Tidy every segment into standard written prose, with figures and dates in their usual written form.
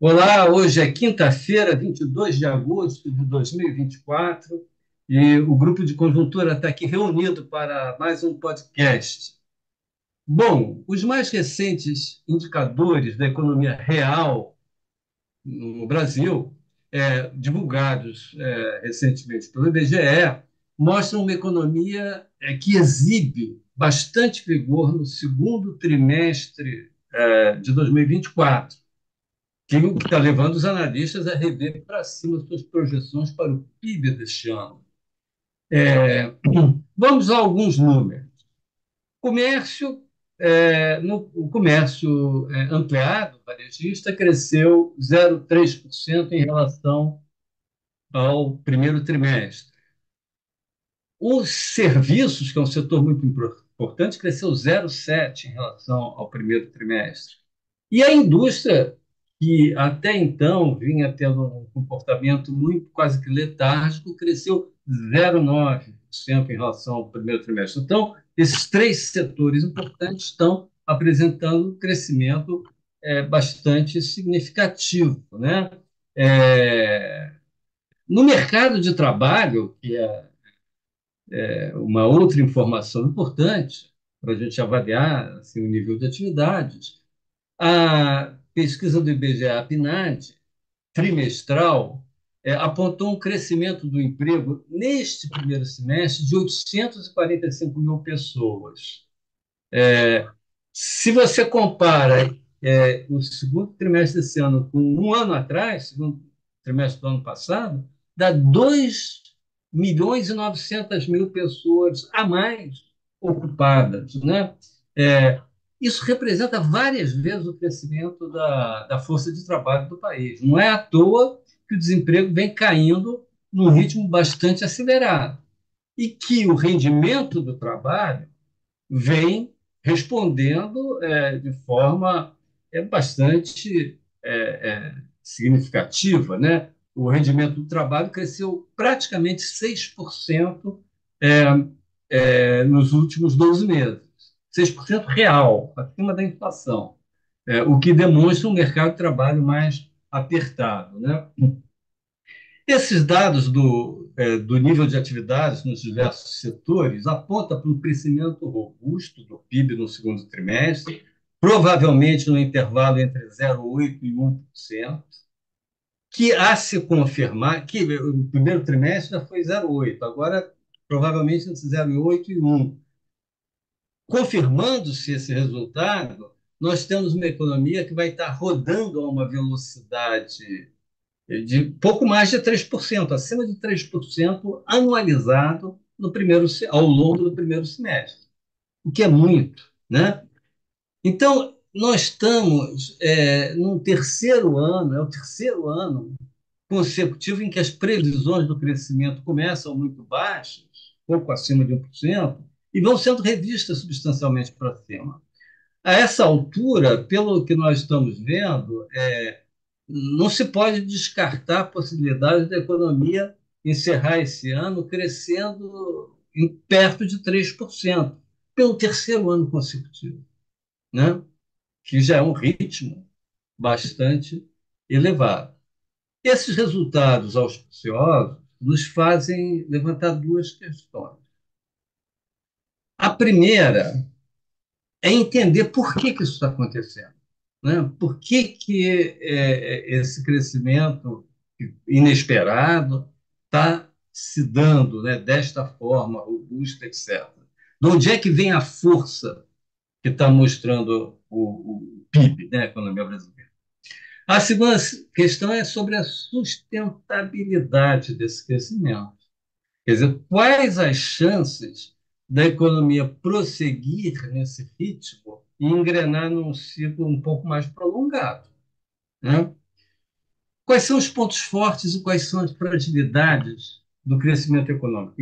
Olá, hoje é quinta-feira, 22 de agosto de 2024, e o grupo de conjuntura está aqui reunido para mais um podcast. Bom, os mais recentes indicadores da economia real no Brasil, divulgados recentemente pelo IBGE, mostram uma economia que exibe bastante vigor no segundo trimestre de 2024, que o que está levando os analistas a rever para cima suas projeções para o PIB deste ano. É, Vamos a alguns números. Comércio, o comércio ampliado, varejista, cresceu 0,3% em relação ao primeiro trimestre. Os serviços, que é um setor muito importante, cresceu 0,7% em relação ao primeiro trimestre. E a indústria, que até então vinha tendo um comportamento muito quase que letárgico, cresceu 0,9% em relação ao primeiro trimestre. Então, esses três setores importantes estão apresentando um crescimento bastante significativo, né? É, no mercado de trabalho, que é uma outra informação importante para a gente avaliar assim, o nível de atividades, a pesquisa do IBGE PNAD, trimestral, apontou um crescimento do emprego neste primeiro semestre de 845 mil pessoas. Se você compara o segundo trimestre desse ano com um ano atrás, segundo trimestre do ano passado, dá 2,9 milhões pessoas a mais ocupadas, né? É, Isso representa várias vezes o crescimento da força de trabalho do país. Não é à toa que o desemprego vem caindo num ritmo bastante acelerado e que o rendimento do trabalho vem respondendo de forma bastante significativa, né? O rendimento do trabalho cresceu praticamente 6% é, nos últimos 12 meses. 6% real, acima da inflação, o que demonstra um mercado de trabalho mais apertado, né? Esses dados do nível de atividades nos diversos setores apontam para um crescimento robusto do PIB no segundo trimestre, provavelmente no intervalo entre 0,8% e 1%, que a se confirmar, que o primeiro trimestre já foi 0,8%, agora provavelmente entre 0,8% e 1%. Confirmando-se esse resultado, nós temos uma economia que vai estar rodando a uma velocidade de pouco mais de 3%, acima de 3% anualizado ao longo do primeiro semestre, o que é muito, né? Então, nós estamos num terceiro ano, é o terceiro ano consecutivo em que as previsões do crescimento começam muito baixas, pouco acima de 1%, e vão sendo revistas substancialmente para cima. A essa altura, pelo que nós estamos vendo, não se pode descartar a possibilidade da economia encerrar esse ano crescendo em perto de 3%, pelo terceiro ano consecutivo, né? Que já é um ritmo bastante elevado. Esses resultados auspiciosos nos fazem levantar duas questões. A primeira é entender por que isso está acontecendo, né? Por que esse crescimento inesperado está se dando, né, desta forma robusta, etc. De onde é que vem a força que está mostrando o PIB, né, a economia brasileira? A segunda questão é sobre a sustentabilidade desse crescimento. Quer dizer, quais as chances da economia prosseguir nesse ritmo e engrenar num ciclo um pouco mais prolongado, né? Quais são os pontos fortes e quais são as fragilidades do crescimento econômico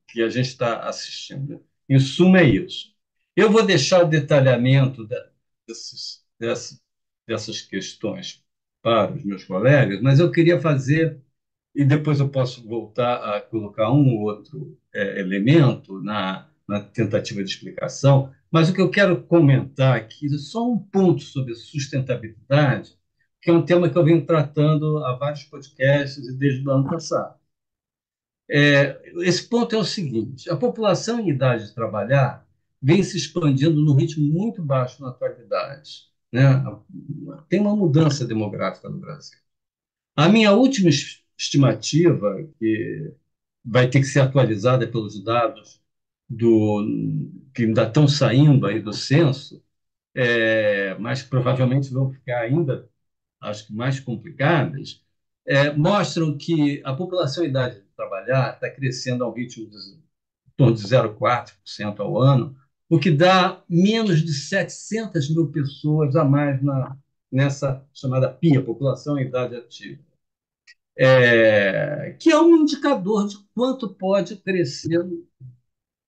que a gente está assistindo? Em suma, é isso. Eu vou deixar o detalhamento dessas questões para os meus colegas, mas eu queria fazer, e depois eu posso voltar a colocar um ou outro elemento na tentativa de explicação, mas o que eu quero comentar aqui é só um ponto sobre sustentabilidade, que é um tema que eu venho tratando há vários podcasts e desde o ano passado. Esse ponto é o seguinte: a população em idade de trabalhar vem se expandindo num ritmo muito baixo na atualidade, né? Tem uma mudança demográfica no Brasil. A minha última estimativa, que vai ter que ser atualizada pelos dados que ainda estão saindo aí do censo, mas provavelmente vão ficar ainda, acho que mais complicadas, mostram que a população em idade de trabalhar está crescendo ao ritmo de em torno de 0,4% ao ano, o que dá menos de 700 mil pessoas a mais nessa chamada PIA, população em idade ativa, que é um indicador de quanto pode crescer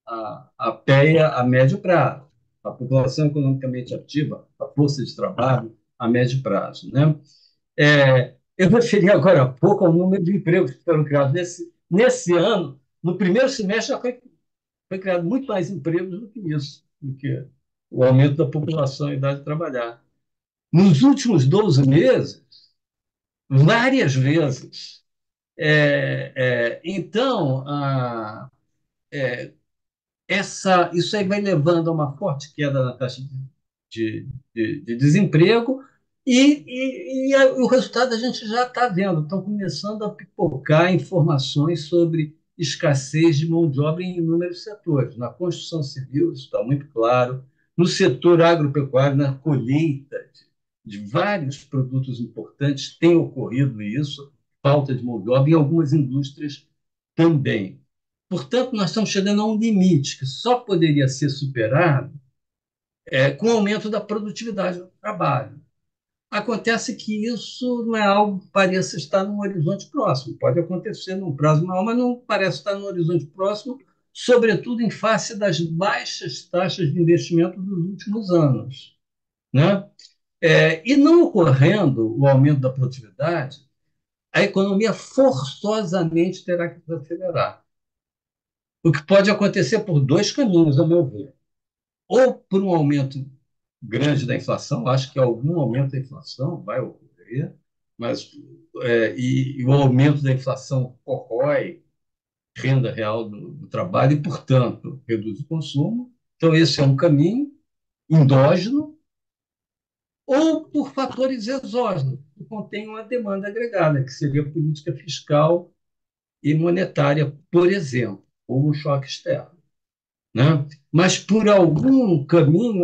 a PEA a médio prazo, a população economicamente ativa, a força de trabalho a médio prazo, né? Eu referi agora há pouco ao número de empregos que foram criados nesse ano. No primeiro semestre já foi criado muito mais empregos do que isso, do que o aumento da população em idade de trabalhar. Nos últimos 12 meses, várias vezes. Então, isso aí vai levando a uma forte queda na taxa de desemprego o resultado a gente já está vendo. Estão começando a pipocar informações sobre escassez de mão de obra em inúmeros setores. Na construção civil, isso está muito claro. No setor agropecuário, na colheita de vários produtos importantes, tem ocorrido isso, falta de mão de obra, em algumas indústrias também. Portanto, nós estamos chegando a um limite que só poderia ser superado com o aumento da produtividade do trabalho. Acontece que isso não é algo que pareça estar num horizonte próximo. Pode acontecer num prazo maior, mas não parece estar no horizonte próximo, sobretudo em face das baixas taxas de investimento dos últimos anos, né? E não ocorrendo o aumento da produtividade, a economia forçosamente terá que desacelerar. O que pode acontecer por dois caminhos, a meu ver. Ou por um aumento grande da inflação, acho que algum aumento da inflação vai ocorrer, mas e o aumento da inflação corrói renda real do trabalho e, portanto, reduz o consumo. Então, esse é um caminho endógeno, ou por fatores exógenos, que contêm uma demanda agregada, que seria a política fiscal e monetária, por exemplo, ou um choque externo, né? Mas por algum caminho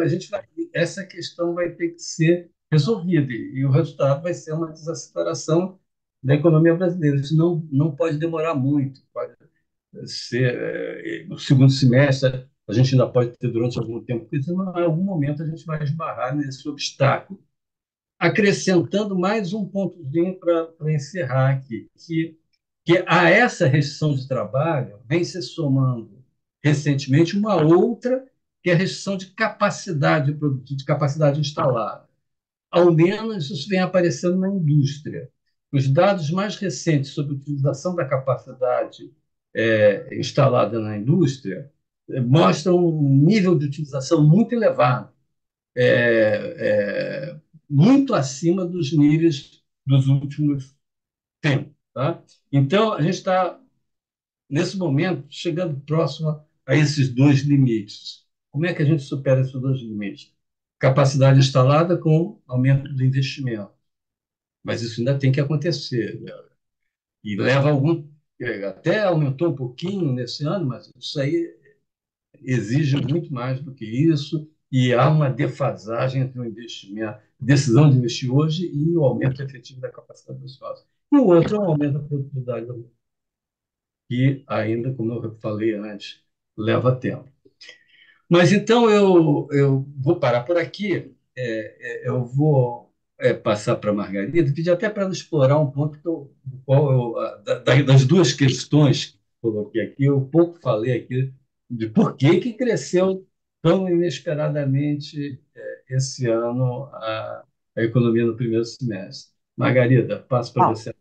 essa questão vai ter que ser resolvida e o resultado vai ser uma desaceleração da economia brasileira. Isso não pode demorar muito, pode ser no segundo semestre, a gente ainda pode ter durante algum tempo, porque em algum momento a gente vai esbarrar nesse obstáculo. Acrescentando mais um pontozinho para encerrar aqui, que a essa restrição de trabalho vem se somando recentemente uma outra, que é a restrição de capacidade produtiva, de capacidade instalada. Ao menos isso vem aparecendo na indústria. Os dados mais recentes sobre a utilização da capacidade instalada na indústria mostram um nível de utilização muito elevado, muito acima dos níveis dos últimos tempos. Tá? Então, a gente está nesse momento, chegando próximo a esses dois limites. Como é que a gente supera esses dois limites? Capacidade instalada com aumento do investimento. Mas isso ainda tem que acontecer, né? E leva algum. Até aumentou um pouquinho nesse ano, mas isso aí exige muito mais do que isso, e há uma defasagem entre o investimento, decisão de investir hoje e o aumento efetivo da capacidade dos sócios. E o outro é o aumento da produtividade da que ainda, como eu falei antes, leva tempo. Mas então eu vou parar por aqui, eu vou passar para a Margarida, pedir até para ela explorar um ponto do qual das duas questões que coloquei aqui, eu pouco falei aqui de por que cresceu tão inesperadamente esse ano a economia no primeiro semestre. Margarida, passo para Bom, você.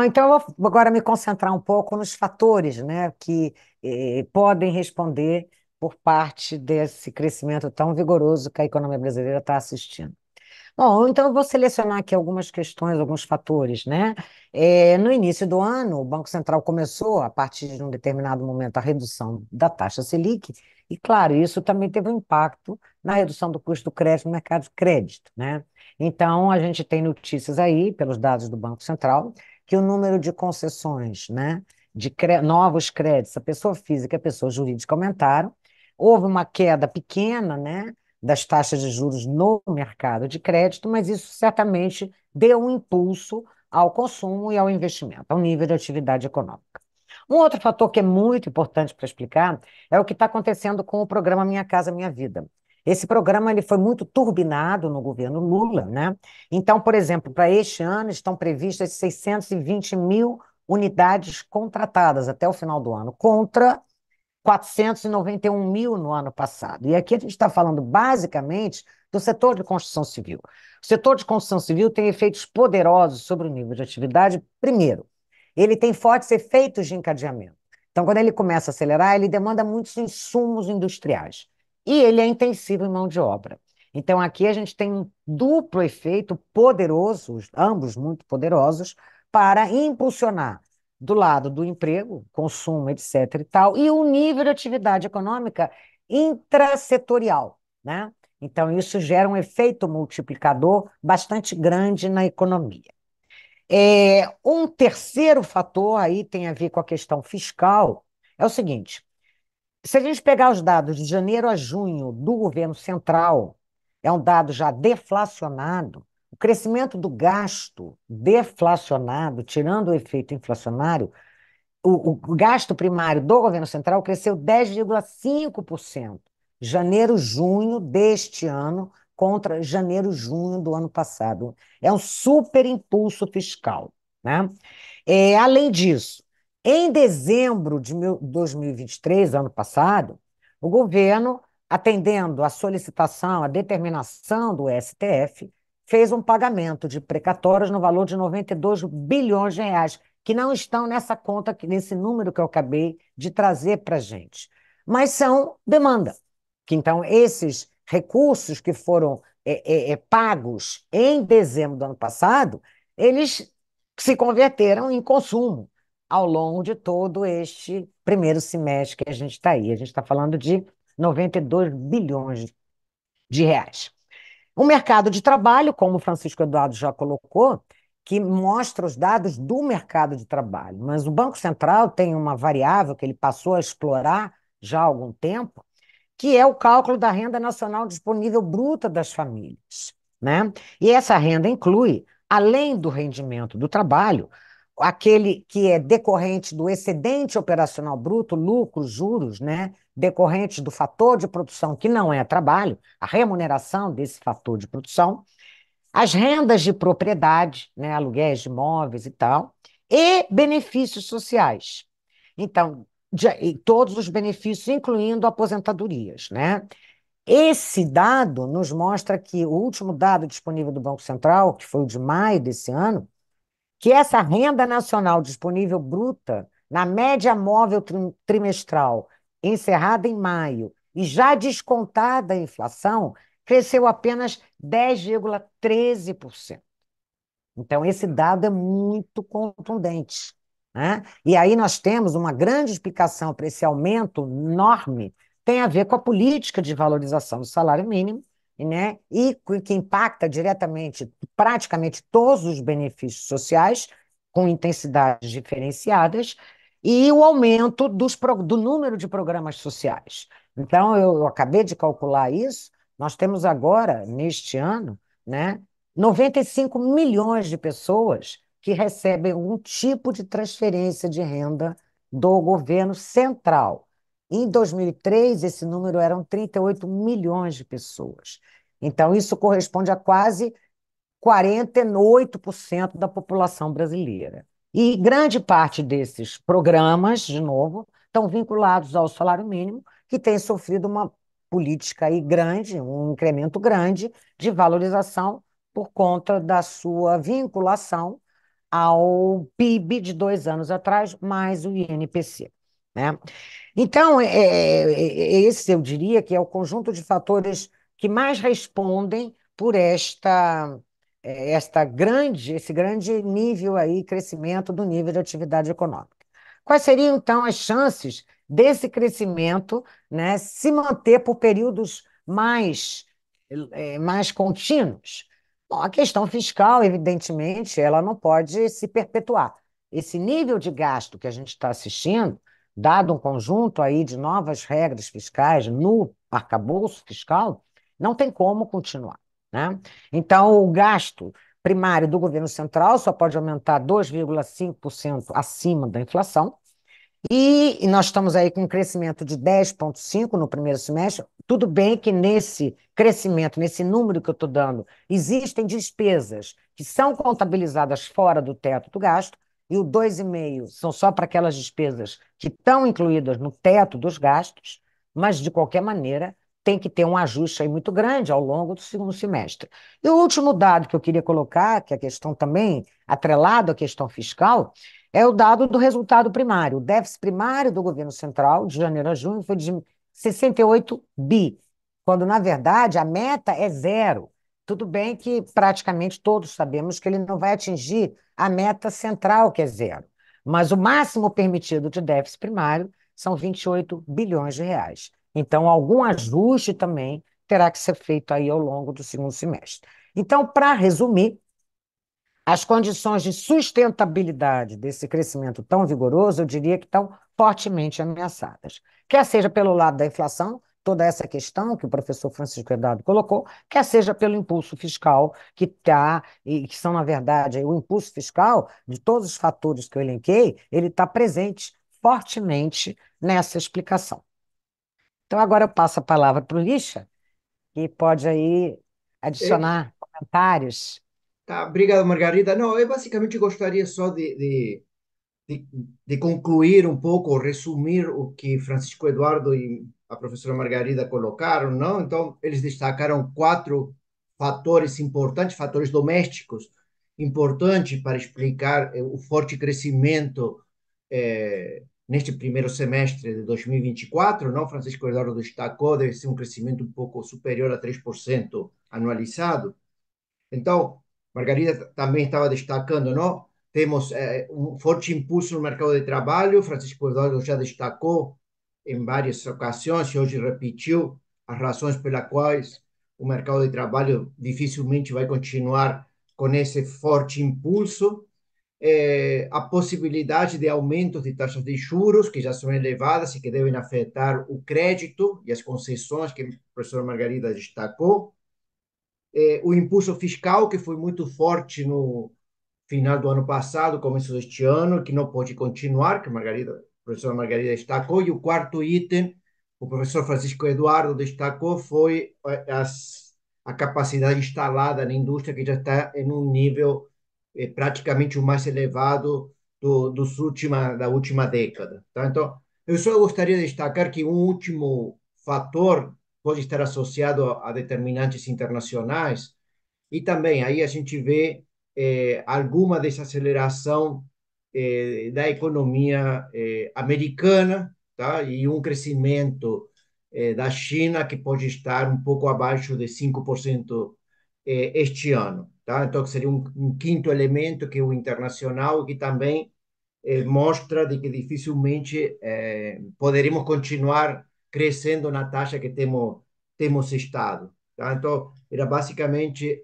então eu vou agora me concentrar um pouco nos fatores, né, que podem responder por parte desse crescimento tão vigoroso que a economia brasileira está assistindo. Bom, então eu vou selecionar aqui algumas questões, alguns fatores, né? No início do ano, o Banco Central começou, a partir de um determinado momento, a redução da taxa Selic, e, claro, isso também teve um impacto na redução do custo do crédito no mercado de crédito, né? Então, a gente tem notícias aí, pelos dados do Banco Central, que o número de concessões, né, novos créditos, a pessoa física e a pessoa jurídica aumentaram, houve uma queda pequena, né, das taxas de juros no mercado de crédito, mas isso certamente deu um impulso ao consumo e ao investimento, ao nível de atividade econômica. Um outro fator que é muito importante para explicar é o que está acontecendo com o programa Minha Casa Minha Vida. Esse programa ele foi muito turbinado no governo Lula, né? Então, por exemplo, para este ano estão previstas 620 mil unidades contratadas até o final do ano, contra 491 mil no ano passado. E aqui a gente está falando basicamente do setor de construção civil. O setor de construção civil tem efeitos poderosos sobre o nível de atividade. Primeiro, ele tem fortes efeitos de encadeamento. Então, quando ele começa a acelerar, ele demanda muitos insumos industriais. E ele é intensivo em mão de obra. Então, aqui a gente tem um duplo efeito poderoso, ambos muito poderosos, para impulsionar do lado do emprego, consumo, etc. e tal, e o nível de atividade econômica intrasetorial, né? Então, isso gera um efeito multiplicador bastante grande na economia. Um terceiro fator aí tem a ver com a questão fiscal, é o seguinte: se a gente pegar os dados de janeiro a junho do governo central, é um dado já deflacionado, o crescimento do gasto deflacionado, tirando o efeito inflacionário, o gasto primário do governo central cresceu 10,5%, janeiro-junho deste ano contra janeiro-junho do ano passado. É um super impulso fiscal, né? Além disso, em dezembro de 2023, ano passado, o governo, atendendo à solicitação, à determinação do STF, fez um pagamento de precatórios no valor de 92 bilhões de reais, que não estão nessa conta, nesse número que eu acabei de trazer para a gente, mas são demanda. Que então, esses recursos que foram pagos em dezembro do ano passado, eles se converteram em consumo ao longo de todo este primeiro semestre que a gente está aí. A gente está falando de 92 bilhões de reais. O mercado de trabalho, como o Francisco Eduardo já colocou, que mostra os dados do mercado de trabalho, mas o Banco Central tem uma variável que ele passou a explorar já há algum tempo, que é o cálculo da renda nacional disponível bruta das famílias, né? E essa renda inclui, além do rendimento do trabalho, aquele que é decorrente do excedente operacional bruto, lucros, juros, né? Decorrentes do fator de produção que não é trabalho, a remuneração desse fator de produção, as rendas de propriedade, né? Aluguéis de imóveis e tal, e benefícios sociais. Então, e todos os benefícios, incluindo aposentadorias, né? Esse dado nos mostra que o último dado disponível do Banco Central, que foi o de maio desse ano, que essa renda nacional disponível bruta, na média móvel trimestral, encerrada em maio, e já descontada a inflação, cresceu apenas 10,13%. Então, esse dado é muito contundente, né? E aí nós temos uma grande explicação para esse aumento enorme, tem a ver com a política de valorização do salário mínimo, né? E que impacta diretamente, praticamente todos os benefícios sociais, com intensidades diferenciadas, e o aumento do número de programas sociais. Então, eu acabei de calcular isso, nós temos agora, neste ano, né, 95 milhões de pessoas que recebem um tipo de transferência de renda do governo central. Em 2003, esse número eram 38 milhões de pessoas. Então, isso corresponde a quase 48% da população brasileira. E grande parte desses programas, de novo, estão vinculados ao salário mínimo, que tem sofrido uma política aí grande, um incremento grande de valorização por conta da sua vinculação ao PIB de 2 anos atrás, mais o INPC, né? Então, esse eu diria que é o conjunto de fatores que mais respondem por esse grande nível aí, crescimento do nível de atividade econômica. Quais seriam, então, as chances desse crescimento, né, se manter por períodos mais contínuos? Bom, a questão fiscal, evidentemente, ela não pode se perpetuar. Esse nível de gasto que a gente está assistindo, dado um conjunto aí de novas regras fiscais no arcabouço fiscal, não tem como continuar, né? Então, o gasto primário do governo central só pode aumentar 2,5% acima da inflação, e nós estamos aí com um crescimento de 10,5% no primeiro semestre. Tudo bem que nesse crescimento, nesse número que eu estou dando, existem despesas que são contabilizadas fora do teto do gasto, e o 2,5% são só para aquelas despesas que estão incluídas no teto dos gastos, mas, de qualquer maneira, tem que ter um ajuste aí muito grande ao longo do segundo semestre. E o último dado que eu queria colocar, que é a questão também atrelado à questão fiscal, é o dado do resultado primário. O déficit primário do governo central, de janeiro a junho, foi de 68 bi, quando, na verdade, a meta é zero. Tudo bem que praticamente todos sabemos que ele não vai atingir a meta central, que é zero. Mas o máximo permitido de déficit primário são 28 bilhões de reais. Então, algum ajuste também terá que ser feito aí ao longo do segundo semestre. Então, para resumir, as condições de sustentabilidade desse crescimento tão vigoroso, eu diria que estão fortemente ameaçadas. Quer seja pelo lado da inflação, toda essa questão que o professor Francisco Eduardo colocou, quer seja pelo impulso fiscal, que está, e que são, na verdade, o impulso fiscal, de todos os fatores que eu elenquei, ele está presente fortemente nessa explicação. Então, agora eu passo a palavra para o Lixa, que pode aí É, adicionar comentários. tá, obrigado, Margarida. Não, eu basicamente gostaria só de, de concluir um pouco, resumir o que Francisco Eduardo e a professora Margarida colocaram, não? Então, eles destacaram quatro fatores importantes, fatores domésticos importantes para explicar o forte crescimento neste primeiro semestre de 2024, não? Francisco Eduardo destacou, deve ser um crescimento um pouco superior a 3% anualizado. Então, Margarida também estava destacando, não? Temos um forte impulso no mercado de trabalho. Francisco Eduardo já destacou em várias ocasiões e hoje repetiu as razões pelas quais o mercado de trabalho dificilmente vai continuar com esse forte impulso. A possibilidade de aumentos de taxas de juros, que já são elevadas e que devem afetar o crédito e as concessões que a professora Margarida destacou, o impulso fiscal, que foi muito forte no final do ano passado, começo deste ano, que não pode continuar, que a professora Margarida destacou, e o quarto item, o professor Francisco Eduardo destacou, foi a capacidade instalada na indústria, que já está em um nível praticamente o mais elevado da última década. Tá? Então, eu só gostaria de destacar que um último fator pode estar associado a determinantes internacionais, e também aí a gente vê alguma desaceleração da economia americana, tá? E um crescimento da China que pode estar um pouco abaixo de 5% este ano. Tá? Então, seria um quinto elemento, que é o internacional, que também mostra de que dificilmente poderemos continuar crescendo na taxa que temos estado. Tá? Então, era basicamente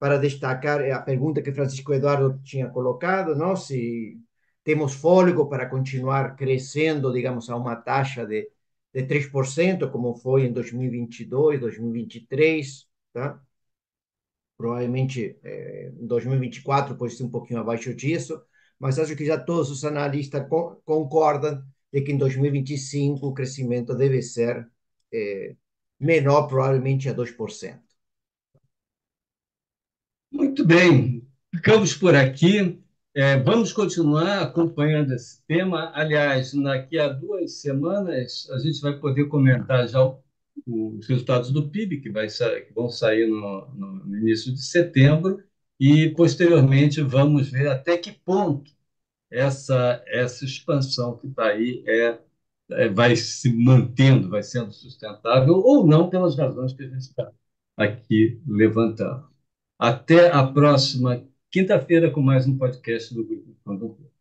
para destacar a pergunta que Francisco Eduardo tinha colocado, não? Se temos fôlego para continuar crescendo, digamos, a uma taxa de 3%, como foi em 2022, 2023, tá? Provavelmente em 2024 pode ser um pouquinho abaixo disso, mas acho que já todos os analistas concordam de que em 2025 o crescimento deve ser menor, provavelmente a 2%. Muito bem, ficamos por aqui. Vamos continuar acompanhando esse tema. Aliás, daqui a 2 semanas, a gente vai poder comentar já os resultados do PIB, que vão sair no início de setembro, e, posteriormente, vamos ver até que ponto essa expansão que está aí vai se mantendo, vai sendo sustentável ou não, pelas razões que a gente está aqui levantando. Até a próxima quinta-feira com mais um podcast do Grupo Fundo.